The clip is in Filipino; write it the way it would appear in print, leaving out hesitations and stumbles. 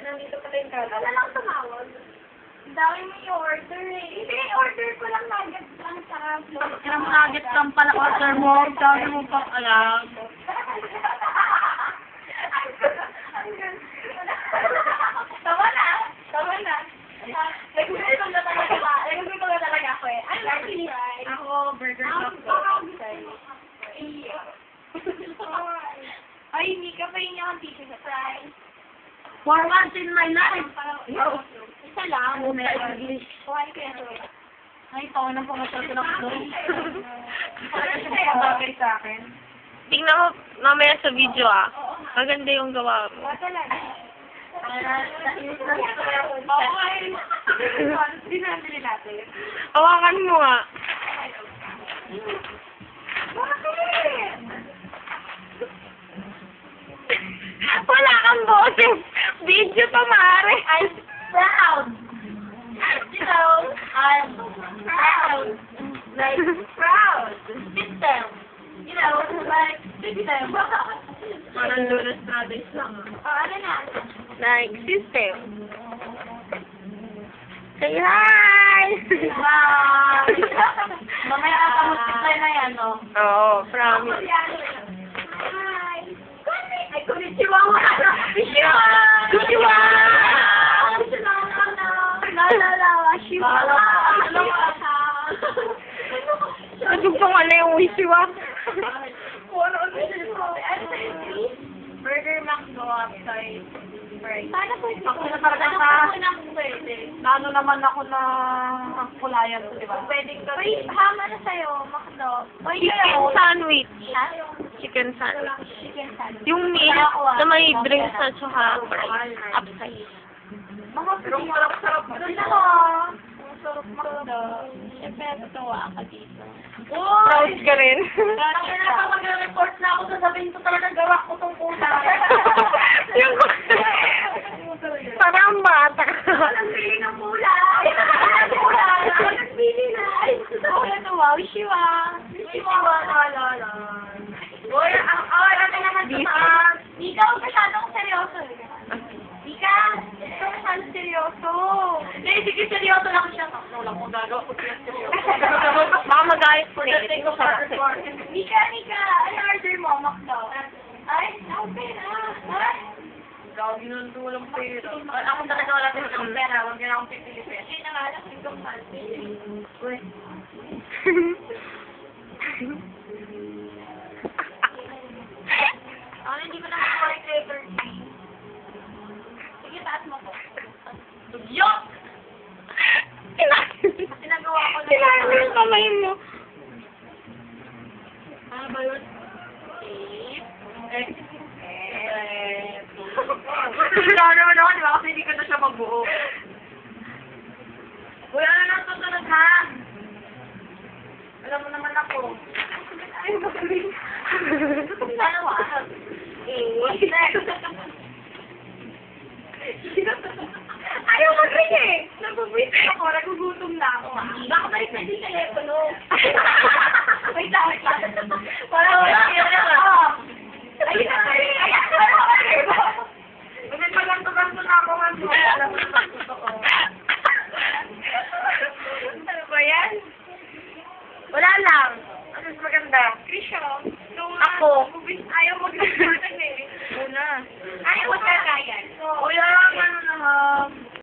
nandito pala yung kata. Wala lang tumawag. Ang dami mo i-order eh. Hindi, order ko lang nuggets lang sa floor. Ilang nuggets lang pala order mo. Dami mo pang alam. Tama na. Tama na. Nag-gutom na talaga. Nag-gutom na talaga ako eh. I'm actually right. Ako, burger shop ko. Ay, hindi ka pa yun yung tissue sa fries. For once in my life. Isa lang. Ano na English? Kuhain ko yan. Ay, ito na pumasal ko ng flow. Bagay sa akin. Tingnan mo mamaya sa video ah. Maganda yung gawa mo. Wala lang. Dinandili natin. Hawakan mo nga. Bakit? Wala kang boses. Video pa maaari. I'm proud. You know, I'm proud. Like, proud. System. You know, like, system. Parang Lunas Brothers lang. Oh, ano na? Like, system. Say hi! Wow! Mamaya ata-multiply na yan, no? Oo, promise. Hi! Ay, konnichiwa! Konnichiwa! Konnichiwa! Nadugtong wala yung wishiwa. Burger McDo outside. Sana po ito. Ako na talaga Lalo naman ako na kulayan ko, di ba? Pwede ka. Uy, hama na sa'yo, Makdo. Uy, Chicken sandwich. Ha? Chicken sandwich. Chicken sandwich. Yung meal na may drinks at saka fries. Upsize. Mga Sarap-sarap. Ano ko? Ang sarap Makdo. Siyempre, natutuwa ka dito. Proud ka rin. Kaya na pag mag-report na ako, sasabihin ko talaga gawa ko tong kulay. Yung parang bata. Nagpili ng kulay. Nagpili na. Ay, natuwa. Wishiwa. Wishiwa. Lala. Uy, ano naman ito? Di ka masyadong seryoso. Di ka masyadong seryoso. Hindi, sige, seryoso lang siya. Wala kong gagawa ko siya seryoso. Baka mag-ayos ko rin. Nika, ano order mo, Makdo? Ay, okay na. Ay, Gawin nun doon walang pera. Ako talaga wala ng pera. Huwag niya akong pipilipin. hindi na nga lang itong pansin. Uy. Ako hindi ko na mag-work paper. Sige, taas mo po. Yuck! Sinagawa ko na. Kailangan yung kamay mo. Ano ba yun? Ikaw naman ako, di ba? Kasi hindi ka na siya magbuo. Uy, ano nang susunod, ha? Alam mo naman ako. Ay, magaling. Dalawa. Ayaw mag-ring eh. Nababwit ako. Nagugutom na ako. Baka balik na din telepono. Wait lang. Parang wala.